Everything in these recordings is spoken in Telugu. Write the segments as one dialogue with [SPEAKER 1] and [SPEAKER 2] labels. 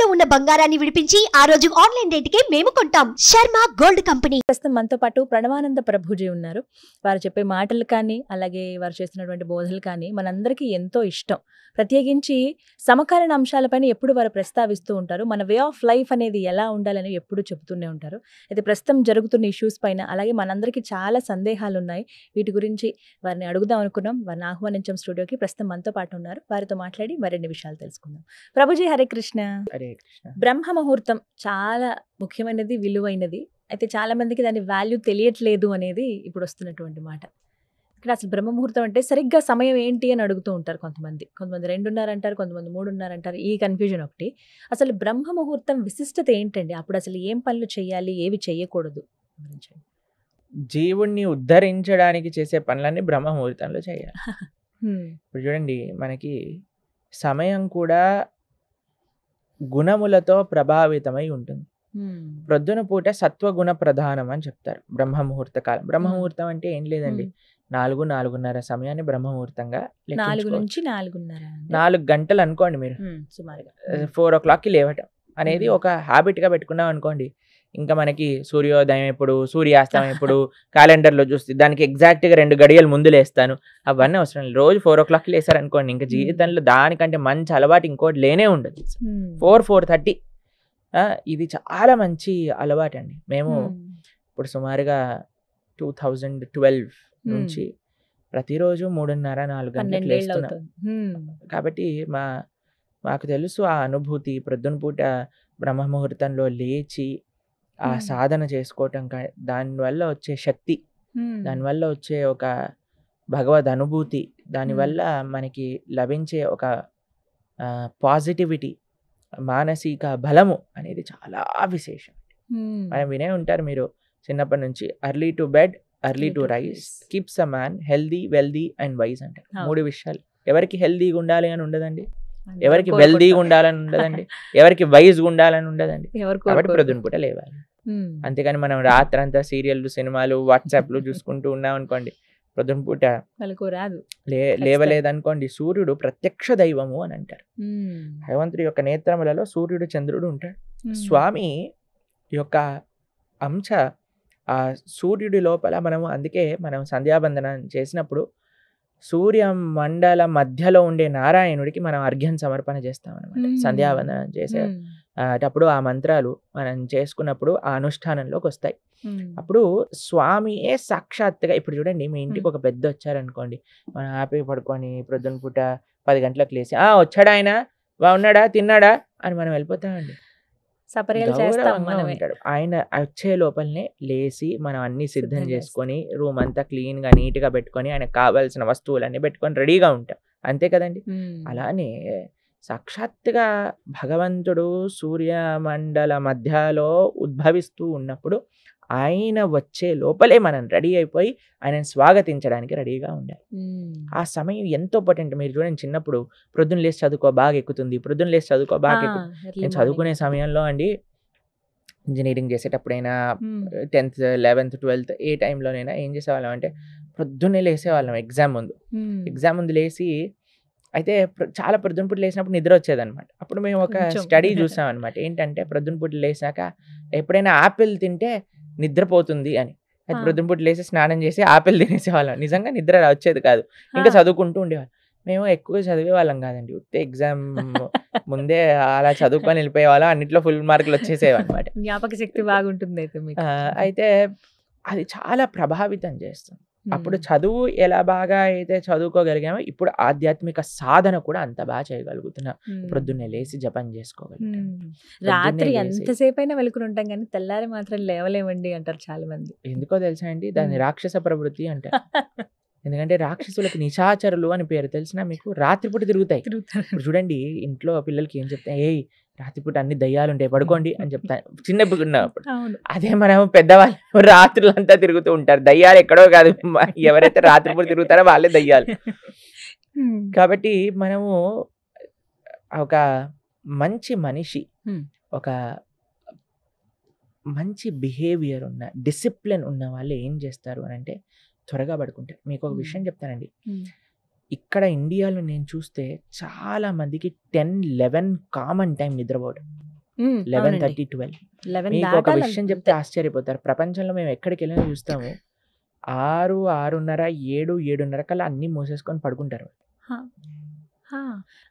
[SPEAKER 1] తాకట్టులో ఉన్న బంగారాన్ని విడిపించి ఆ రోజు ఆన్లైన్ రేటుకే మేము కొంటాం. Sharma gold company.
[SPEAKER 2] ప్రస్తుతం మనతో పాటు ప్రణవానంద ప్రభుజీ ఉన్నారు. వారు చెప్పే మాటలు కానీ అలాగే వారు చేస్తున్నటువంటి బోధలు కానీ మనందరికీ ఎంతో ఇష్టం. ప్రత్యేకించి సమకాలీన అంశాలపైన ఎప్పుడు వారు ప్రస్తావిస్తూ ఉంటారు. మన వే ఆఫ్ లైఫ్ అనేది ఎలా ఉండాలని ఎప్పుడు చెబుతూనే ఉంటారు. అయితే ప్రస్తుతం జరుగుతున్న ఇష్యూస్ పైన అలాగే మనందరికీ చాలా సందేహాలు ఉన్నాయి. వీటి గురించి వారిని అడుగుదాం అనుకున్నాం. వారిని ఆహ్వానించాం స్టూడియోకి. ప్రస్తుతం మనతో పాటు ఉన్నారు. వారితో మాట్లాడి మరిన్ని విషయాలు తెలుసుకుందాం. ప్రభుజీ హరే కృష్ణ.
[SPEAKER 3] హరే కృష్ణ.
[SPEAKER 2] బ్రహ్మ ముహూర్తం చాలా ముఖ్యమైనది, విలువైనది. అయితే చాలా మందికి దాని వాల్యూ తెలియట్లేదు అనేది ఇప్పుడు వస్తున్నటువంటి మాట. ఇక్కడ అసలు బ్రహ్మ ముహూర్తం అంటే సరిగ్గా సమయం ఏంటి అని అడుగుతూ ఉంటారు కొంతమంది. 2:30 అంటారు, కొంతమంది 3:30 అంటారు. ఈ కన్ఫ్యూజన్ ఒకటి. అసలు బ్రహ్మ ముహూర్తం విశిష్టత ఏంటండి? అప్పుడు అసలు ఏం పనులు చేయాలి, ఏవి చేయకూడదు?
[SPEAKER 3] జీవుణ్ణి ఉద్ధరించడానికి చేసే పనులన్నీ బ్రహ్మ ముహూర్తంలో చేయాలి. ఇప్పుడు చూడండి, మనకి సమయం కూడా గుణములతో ప్రభావితమై ఉంటుంది. ప్రొద్దున పూట సత్వగుణ ప్రధానం అని చెప్తారు బ్రహ్మ ముహూర్త కాలం. బ్రహ్మ ముహూర్తం అంటే ఏం లేదండి, 4-4:30 సమయాన్ని బ్రహ్మ ముహూర్తంగా
[SPEAKER 2] 4 నుంచి 4:30
[SPEAKER 3] 4 గంటలు అనుకోండి మీరు.
[SPEAKER 2] సుమారుగా
[SPEAKER 3] 4 o'clockకి లేవటం అనేది ఒక హ్యాబిట్గా పెట్టుకున్నాం అనుకోండి. ఇంకా మనకి సూర్యోదయం ఎప్పుడు, సూర్యాస్తమయం ఎప్పుడు క్యాలెండర్లో చూస్తే దానికి ఎగ్జాక్ట్గా 2 గడియలు ముందు లేస్తాను. అవన్నీ అవసరం లేదు. రోజు 4 o'clockకి లేసారనుకోండి, ఇంకా జీవితంలో దానికంటే మంచి అలవాటు ఇంకోటి లేనే ఉండదు. 4-4:30 ఇది చాలా మంచి అలవాటు అండి. మేము ఇప్పుడు సుమారుగా 2012 నుంచి ప్రతిరోజు 3:30-4 గంటలకు లేస్తున్నాం. కాబట్టి మాకు తెలుసు ఆ అనుభూతి. ప్రొద్దున పూట బ్రహ్మ ముహూర్తంలో లేచి ఆ సాధన చేసుకోవటం, దానివల్ల వచ్చే శక్తి, దానివల్ల వచ్చే ఒక భగవద్ అనుభూతి, దానివల్ల మనకి లభించే ఒక పాజిటివిటీ, మానసిక బలము అనేది చాలా విశేషం. మనం వినే ఉంటారు మీరు చిన్నప్పటి నుంచి, early to bed early to rice keeps a man healthy wealthy and wise అంటారు. 3 విషయాలు. ఎవరికి హెల్దీగా ఉండాలి అని ఉండదండి, ఎవరికి వెల్దీగా ఉండాలని ఉండదండి, ఎవరికి వైజ్గా ఉండాలని ఉండదండి. కాబట్టి ప్రొద్దున పూట లేవాలి. అంతేకాని మనం రాత్రంతా సీరియల్లు, సినిమాలు, వాట్సాప్లు చూసుకుంటూ ఉన్నాం అనుకోండి, ప్రొద్దున పూట లేవలేదనుకోండి, సూర్యుడు ప్రత్యక్ష దైవము అని అంటారు. భగవంతుడి యొక్క నేత్రములలో సూర్యుడు, చంద్రుడు ఉంటాడు. స్వామి యొక్క అంశ ఆ సూర్యుడి లోపల అందుకే మనం సంధ్యాబంధనం చేసినప్పుడు సూర్య మండల మధ్యలో ఉండే నారాయణుడికి మనం అర్ఘ్యం సమర్పణ చేస్తాం అనమాట. సంధ్యాబంధనం చేసేటప్పుడు ఆ మంత్రాలు మనం చేసుకున్నప్పుడు ఆ అనుష్ఠానంలోకి వస్తాయి. అప్పుడు స్వామియే సాక్షాత్తుగా, ఇప్పుడు చూడండి, మీ ఇంటికి ఒక పెద్ద వచ్చారనుకోండి, మనం హ్యాపీగా పడుకొని ప్రొద్దున పూట 10 గంటలకు లేసి వచ్చాడా ఆయన, బాగున్నాడా, తిన్నాడా అని మనం వెళ్ళిపోతామండి. ఉంటాడు ఆయన. వచ్చే లోపలనే లేచి మనం అన్ని సిద్ధం చేసుకొని రూమ్ అంతా క్లీన్గా నీట్గా పెట్టుకొని ఆయనకు కావాల్సిన వస్తువులన్నీ పెట్టుకొని రెడీగా ఉంటాం. అంతే కదండి. అలానే సాక్షాత్తుగా భగవంతుడు సూర్యమండల మధ్యలో ఉద్భవిస్తూ ఉన్నప్పుడు ఆయన వచ్చే లోపలే మనం రెడీ అయిపోయి ఆయనను స్వాగతించడానికి రెడీగా ఉండాలి. ఆ సమయం ఎంతో ఇంపార్టెంట్. మీరు చూడండి, చిన్నప్పుడు ప్రొద్దున లేచి చదువుకో బాగా ఎక్కుతుంది, ప్రొద్దున లేచి చదువుకో బాగా ఎక్కుతుంది. నేను చదువుకునే సమయంలో అండి, ఇంజనీరింగ్ చేసేటప్పుడైనా 10th 11th 12th ఏ టైంలోనైనా ఏం చేసేవాళ్ళం అంటే ప్రొద్దున్నే లేసేవాళ్ళం. ఎగ్జామ్ ముందు లేచి, అయితే చాలా ప్రొద్దున పూట లేసినప్పుడు నిద్ర వచ్చేదనమాట. అప్పుడు మేము ఒక స్టడీ చూసాం అనమాట. ఏంటంటే ప్రొద్దున పూట లేసాక ఎప్పుడైనా ఆపిల్ తింటే నిద్రపోతుంది అని. అది ప్రొద్దున పూట లేసి స్నానం చేసి ఆపిల్ తినేసేవాళ్ళం. నిజంగా నిద్ర వచ్చేది కాదు, ఇంకా చదువుకుంటూ ఉండేవాళ్ళం. మేము ఎక్కువ చదివే వాళ్ళం కాదండి, ఉత్తే ఎగ్జామ్ ముందే అలా చదువుకొని వెళ్ళిపోయేవాళ్ళం. అన్నింటిలో ఫుల్ మార్కులు వచ్చేసేవి అనమాట.
[SPEAKER 2] జ్ఞాపక శక్తి బాగుంటుంది.
[SPEAKER 3] అయితే అది చాలా ప్రభావితం చేస్తుంది. అప్పుడు చదువు ఎలా బాగా అయితే చదువుకోగలిగామో, ఇప్పుడు ఆధ్యాత్మిక సాధన కూడా అంత బాగా చేయగలుగుతున్నాం. ప్రొద్దున్నే లేచి జపం చేసుకోగలుగుతాం.
[SPEAKER 2] రాత్రి ఎంతసేపు అయినా వెలుకుని ఉంటాం కానీ తెల్లారి మాత్రం లేవలేమండి అంటారు చాలా మంది.
[SPEAKER 3] ఎందుకో తెలుసా అండి, దాన్ని రాక్షస ప్రవృత్తి అంటారు. ఎందుకంటే రాక్షసులకు నిశాచరులు అని పేరు. తెలిసినా మీకు? రాత్రిపూట తిరుగుతాయి. ఇప్పుడు చూడండి, ఇంట్లో పిల్లలకి ఏం చెప్తాయి, ఏయ్ రాత్రిపూట అన్ని దయ్యాలు ఉంటాయి, పడుకోండి అని చెప్తాను చిన్నప్పుడు ఉన్నప్పుడు. అదే మనం పెద్దవాళ్ళు రాత్రులంతా తిరుగుతూ ఉంటారు. దయ్యాలు ఎక్కడో కాదు, ఎవరైతే రాత్రిపూట తిరుగుతారో వాళ్ళే దయ్యాలు. కాబట్టి మనము ఒక మంచి మనిషి, ఒక మంచి బిహేవియర్ ఉన్న, డిసిప్లిన్ ఉన్న వాళ్ళు ఏం చేస్తారు అని అంటే త్వరగా పడుకుంటారు. మీకు ఒక విషయం చెప్తానండి, ఇక్కడ ఇండియాలో నేను చూస్తే చాలా మందికి 10-11 కామన్ టైం నిద్రపోవడం. 11:30, 12.
[SPEAKER 2] 11
[SPEAKER 3] మీకు ఒక
[SPEAKER 2] దాటాలి
[SPEAKER 3] విషయం
[SPEAKER 2] అంతే.
[SPEAKER 3] చెప్తే ఆశ్చర్యపోతారు. ప్రపంచంలో మేము ఎక్కడికి వెళ్ళినా చూస్తాము 6, 6:30, 7, 7:30 కల్లా అన్ని మూసేసుకొని పడుకుంటారు.
[SPEAKER 2] హా. హా.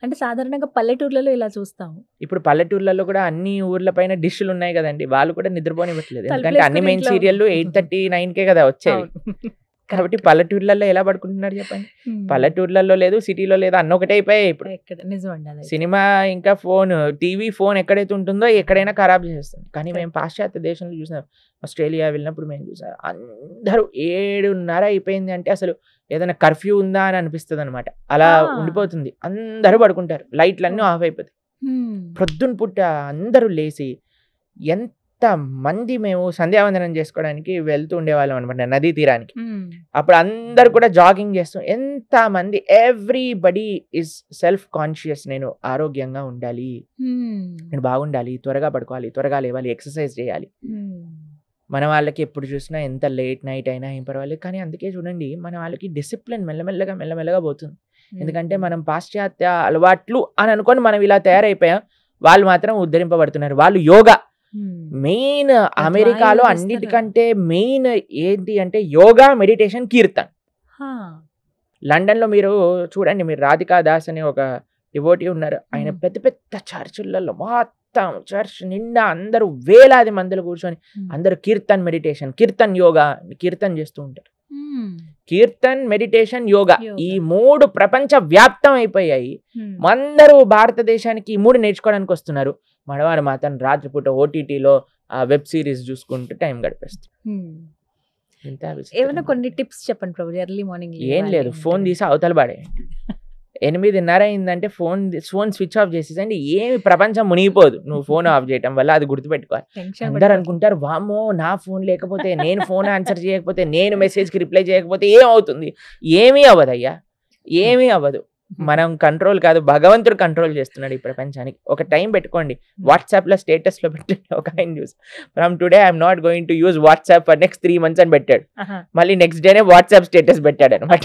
[SPEAKER 2] అంటే సాధారణంగా పల్లెటూర్లలో ఇలా చూస్తాము.
[SPEAKER 3] ఇప్పుడు పల్లెటూర్లలో కూడా అన్ని ఊర్ల పైన డిష్లు ఉన్నాయి కదండి, వాళ్ళు కూడా నిద్రపోనివ్వట్లేదు. ఎందుకంటే అన్ని
[SPEAKER 2] తలుపులేసుకొని
[SPEAKER 3] మెయిన్
[SPEAKER 2] ఇంట్లో
[SPEAKER 3] సీరియల్లు 8:30, 9కే కదా వచ్చేవి.
[SPEAKER 2] అవును.
[SPEAKER 3] కాబట్టి పల్లెటూర్లలో ఎలా పడుకుంటున్నారు చెప్పండి. పల్లెటూర్లలో లేదు, సిటీలో లేదు, అన్న ఒకటే అయిపోయాయి ఇప్పుడు.
[SPEAKER 2] ఎక్కడ నిజమండి అదైతే.
[SPEAKER 3] సినిమా ఇంకా ఫోన్, టీవీ, ఫోన్ ఎక్కడైతే ఉంటుందో ఎక్కడైనా ఖరాబ్ చేస్తుంది. కానీ మేము పాశ్చాత్య దేశంలో చూసాం, ఆస్ట్రేలియా వెళ్ళినప్పుడు మేము చూసాం, అందరూ 7:30 అయిపోయింది అంటే అసలు ఏదైనా కర్ఫ్యూ ఉందా అని అనిపిస్తుంది అనమాట. అలా
[SPEAKER 2] ఆ.
[SPEAKER 3] ఉండిపోతుంది. అందరూ పడుకుంటారు, లైట్లన్నీ ఆఫ్ అయిపోతాయి.
[SPEAKER 2] హ్మ్.
[SPEAKER 3] ప్రొద్దున పుట్ట అందరూ లేచి ఎంత మంది మేము సంధ్యావందనం చేసుకోవడానికి వెళ్తూ ఉండేవాళ్ళం అనమాట నదీ తీరానికి.
[SPEAKER 2] హ్మ్.
[SPEAKER 3] అప్పుడు అందరు కూడా జాగింగ్ చేస్తూ ఎంత మంది, ఎవ్రీబడి ఇస్ సెల్ఫ్ కాన్షియస్. నేను ఆరోగ్యంగా ఉండాలి,
[SPEAKER 2] హ్మ్.
[SPEAKER 3] నేను బాగుండాలి, త్వరగా పడుకోవాలి, త్వరగా లేవాలి, ఎక్సర్సైజ్ చేయాలి.
[SPEAKER 2] హ్మ్.
[SPEAKER 3] మన వాళ్ళకి ఎప్పుడు చూసినా ఎంత లేట్ నైట్ అయినా ఏం పర్వాలేదు, కానీ అందుకే చూడండి మన వాళ్ళకి డిసిప్లిన్ మెల్లమెల్లగా పోతుంది. ఎందుకంటే మనం పాశ్చాత్య అలవాట్లు అని అనుకొని మనం ఇలా తయారైపోయాం. వాళ్ళు మాత్రం ఉద్ధరింపబడుతున్నారు. వాళ్ళు యోగా
[SPEAKER 2] హ్మ్.
[SPEAKER 3] మెయిన్, అమెరికాలో
[SPEAKER 2] చేస్తారా?
[SPEAKER 3] అన్నిటికంటే మెయిన్ ఏంటి అంటే యోగా, మెడిటేషన్, కీర్తన్.
[SPEAKER 2] హా.
[SPEAKER 3] లండన్లో మీరు చూడండి, మీరు రాధికా దాస్ అనే ఒక డివోటీ ఉన్నారు. ఆయన పెద్ద పెద్ద చర్చిలలో మొత్తం చర్చ్ నిండా అందరూ వేలాది మందిలో కూర్చొని అందరూ కీర్తన్ మెడిటేషన్, కీర్తన్ యోగా, కీర్తన్ చేస్తూ ఉంటారు.
[SPEAKER 2] హ్మ్.
[SPEAKER 3] కీర్తన్, మెడిటేషన్, యోగా,
[SPEAKER 2] యోగా.
[SPEAKER 3] ఈ 3 ప్రపంచ వ్యాప్తం అయిపోయాయి.
[SPEAKER 2] హ్మ్.
[SPEAKER 3] అందరూ భారతదేశానికి ఈ 3 నేర్చుకోవడానికి వస్తున్నారు. మనవారు మాత్రం రాత్రిపూట ఓటీటీలో ఆ వెబ్ సిరీస్ చూసుకుంటూ టైం గడిపేస్తారు.
[SPEAKER 2] హ్మ్.
[SPEAKER 3] ఇంత
[SPEAKER 2] ఏమైనా కొన్ని టిప్స్ చెప్పండి ప్రభు, ఎర్లీ మార్నింగ్
[SPEAKER 3] ఏం లేదు, ఫోన్ తీసి అవతల పడేయండి. 8:30 అయిందంటే ఫోన్ స్విచ్ ఆఫ్ చేసేసండి. ఏమి ప్రపంచం మునిగిపోదు నువ్వు ఫోన్ ఆఫ్ చేయటం వల్ల, అది గుర్తుపెట్టుకోవాలి. అందరు అనుకుంటారు వామ్మో నా ఫోన్ లేకపోతే, నేను ఫోన్ ఆన్సర్ చేయకపోతే, నేను మెసేజ్కి రిప్లై చేయకపోతే ఏమవుతుంది? ఏమీ అవ్వదయ్యా, ఏమీ అవ్వదు. మనం కంట్రోల్ కాదు, భగవంతుడు కంట్రోల్ చేస్తున్నాడు ఈ ప్రపంచానికి. ఒక టైం పెట్టుకోండి, వాట్సాప్లో స్టేటస్లో పెట్టండి. ఒక ఆయన చూసి from today I'm not going to use WhatsApp for next 3 months అని పెట్టాడు. మళ్ళీ నెక్స్ట్ డేనే వాట్సాప్ స్టేటస్ పెట్టాడు అనమాట.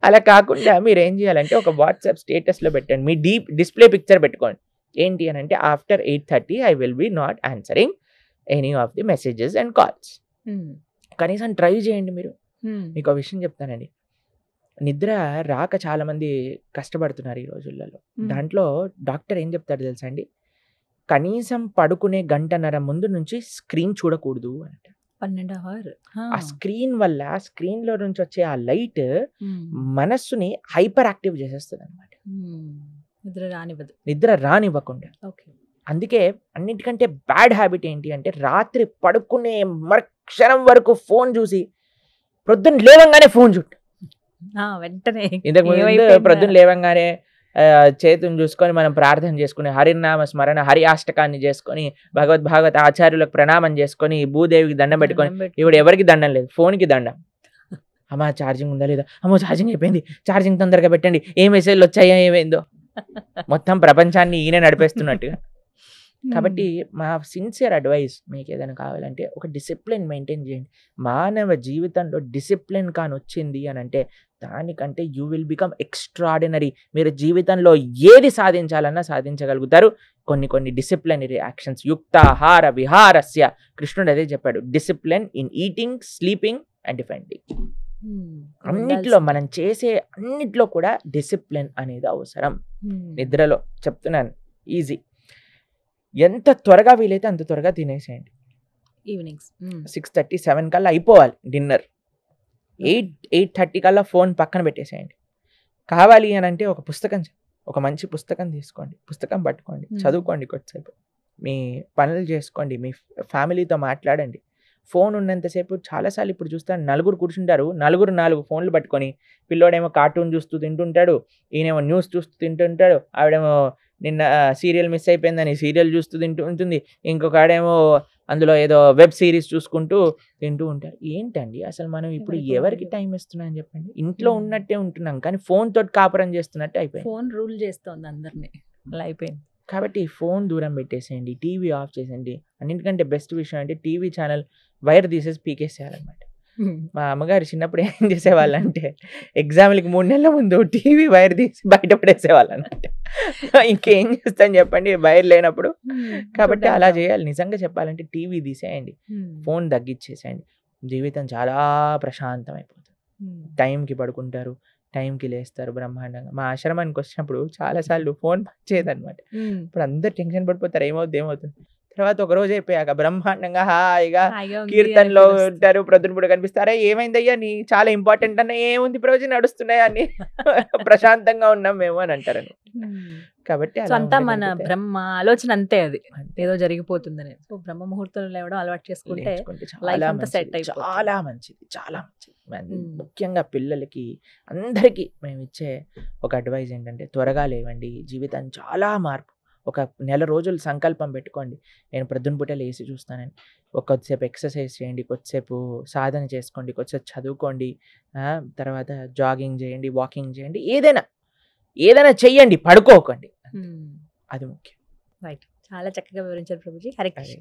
[SPEAKER 3] అలా కాకుండా మీరు ఏం చేయాలంటే ఒక వాట్సాప్ స్టేటస్లో పెట్టండి, మీ డిస్ప్లే పిక్చర్ పెట్టుకోండి. ఏంటి అని అంటే after 8:30 I will be not answering any of the messages and calls. కనీసం ట్రై చేయండి మీరు. మీకు ఒక విషయం చెప్తానండి, నిద్ర రాక చాలా మంది కష్టపడుతున్నారు ఈ రోజులలో. దాంట్లో డాక్టర్ ఏం చెప్తాడు తెలుసా అండి, కనీసం పడుకునే 1.5 ముందు నుంచి స్క్రీన్ చూడకూడదు అంటే.
[SPEAKER 2] 1.5 hours.
[SPEAKER 3] ఆ స్క్రీన్ వల్ల, స్క్రీన్ లో నుంచి వచ్చే ఆ లైట్ మనస్సుని హైపర్ యాక్టివ్ చేసేస్తుంది అనమాట, నిద్ర రానివ్వకుండా. అందుకే అన్నిటికంటే బ్యాడ్ హ్యాబిట్ ఏంటి అంటే రాత్రి పడుకునే మరుక్షణం వరకు ఫోన్ చూసి ప్రొద్దున లేవంగానే ఫోన్ చూడు.
[SPEAKER 2] వెంటనే
[SPEAKER 3] ఇంతకు ముందు ప్రొద్దున లేవంగానే చేతుని చూసుకొని మనం ప్రార్థన చేసుకుని హరినామ స్మరణ, హరి అష్టకాన్ని చేసుకొని, భగవద్భాగవత ఆచార్యులకు ప్రణామం చేసుకొని, భూదేవికి దండం పెట్టుకొని, ఇప్పుడు ఎవరికి దండం లేదు, ఫోన్కి దండం. అమ్మా ఛార్జింగ్ ఉందా లేదా, అమ్మో ఛార్జింగ్ అయిపోయింది, ఛార్జింగ్ తొందరగా పెట్టండి, ఏ మెసేజ్లు వచ్చాయా ఏమైందో, మొత్తం ప్రపంచాన్ని ఈయన నడిపేస్తున్నట్టుగా. కాబట్టి మా సిన్సియర్ అడ్వైస్, మీకు ఏదైనా కావాలంటే ఒక డిసిప్లిన్ మెయింటైన్ చేయండి. మానవ జీవితంలో డిసిప్లిన్ కాని వచ్చింది అని అంటే దానికంటే యూ విల్ బికమ్ ఎక్స్ట్రాడినరీ. మీరు జీవితంలో ఏది సాధించాలన్నా సాధించగలుగుతారు. కొన్ని డిసిప్లినరీ యాక్షన్స్, యుక్తాహార విహారస్య, కృష్ణుడు అదే చెప్పాడు, discipline in eating, sleeping and defending. అన్నిట్లో మనం చేసే అన్నిట్లో కూడా డిసిప్లిన్ అనేది అవసరం. నిద్రలో చెప్తున్నాను, ఈజీ. ఎంత త్వరగా వీలైతే అంత త్వరగా తినేసేయండి.
[SPEAKER 2] ఈవినింగ్స్
[SPEAKER 3] 6:30, 7 కల్లా అయిపోవాలి డిన్నర్. 8:30 కల్లా ఫోన్ పక్కన పెట్టేసేయండి. కావాలి అని అంటే ఒక మంచి పుస్తకం తీసుకోండి, పుస్తకం పట్టుకోండి, చదువుకోండి కొద్దిసేపు, మీ పనులు చేసుకోండి, మీ ఫ్యామిలీతో మాట్లాడండి. ఫోన్ ఉన్నంతసేపు చాలాసార్లు ఇప్పుడు చూస్తాను, నలుగురు కూర్చుంటారు, 4 ఫోన్లు పట్టుకొని, పిల్లోడేమో కార్టూన్ చూస్తూ తింటుంటాడు, ఈయనేమో న్యూస్ చూస్తూ తింటుంటాడు, ఆవిడేమో నిన్న సీరియల్ మిస్ అయిపోయిందని సీరియల్ చూస్తూ తింటూ ఉంటుంది, ఇంకొక ఆడేమో అందులో ఏదో వెబ్ సిరీస్ చూసుకుంటూ తింటూ ఉంటారు. ఏంటండి అసలు మనం ఇప్పుడు ఎవరికి టైం ఇస్తున్నాం చెప్పండి? ఇంట్లో ఉన్నట్టే ఉంటున్నాం కానీ ఫోన్ తోటి కాపురం చేస్తున్నట్టే అయిపోయింది.
[SPEAKER 2] ఫోన్ రూల్ చేస్తోంది అందరినీ, అలా అయిపోయింది.
[SPEAKER 3] కాబట్టి ఫోన్ దూరం పెట్టేసేయండి, టీవీ ఆఫ్ చేసేయండి. అన్నింటికంటే బెస్ట్ విషయం అంటే టీవీ ఛానల్ వైర్ తీసేసి పీకేసేయాలన్నమాట. మా అమ్మగారు చిన్నప్పుడు ఏం చేసేవాళ్ళంటే ఎగ్జామ్లకి 3 నెలల ముందు టీవీ వైర్ తీసి బయట పడేసేవాళ్ళన్నమాట. ఇంకేం చేస్తాను చెప్పండి, వైర్ లేనప్పుడు. కాబట్టి అలా చేయాలి. నిజంగా చెప్పాలంటే టీవీ తీసేయండి, ఫోన్ తగ్గించేసేయండి, జీవితం చాలా ప్రశాంతం అయిపోతుంది. టైంకి పడుకుంటారు, టైంకి లేస్తారు బ్రహ్మాండంగా. మా ఆశ్రమానికి వచ్చినప్పుడు చాలాసార్లు ఫోన్ పనిచేయదనమాట. ఇప్పుడు అందరు టెన్షన్ పడిపోతారు, ఏమవుతుంది. తర్వాత ఒక రోజు అయిపోయాక బ్రహ్మాండంగా హాయిగా కీర్తనలో ఉంటారు, ప్రొద్దునపూట కనిపిస్తారా, ఏమైందయ్యా నీ చాలా ఇంపార్టెంట్ అన్న, ఏముంది ప్రయోజనం నడుస్తున్నాయా అని ప్రశాంతంగా ఉన్నాం మేము అని అంటారు. కాబట్టి
[SPEAKER 2] అంతా మన బ్రహ్మ ఆలోచన అంతే, అది ఏదో జరిగిపోతుందని. సో బ్రహ్మ ముహూర్తంలో లేవడం అలవాటు చేసుకుంటే
[SPEAKER 3] చాలా మంచిది, చాలా మంచిది. ముఖ్యంగా పిల్లలకి అందరికీ మేము ఇచ్చే ఒక అడ్వైజ్ ఏంటంటే త్వరగా లేవండి, జీవితం చాలా మార్పు. ఒక నెల రోజులు సంకల్పం పెట్టుకోండి, నేను ప్రొద్దునపూట లేచి చూస్తానని. కొద్దిసేపు ఎక్సర్సైజ్ చేయండి, కొద్దిసేపు సాధన చేసుకోండి, కొద్దిసేపు చదువుకోండి, తర్వాత జాగింగ్ చేయండి, వాకింగ్ చేయండి, ఏదైనా చెయ్యండి, పడుకోకండి. అది ముఖ్యం.
[SPEAKER 2] రైట్, చాలా చక్కగా వివరించారు ప్రభుజీ. హరే కృష్ణ.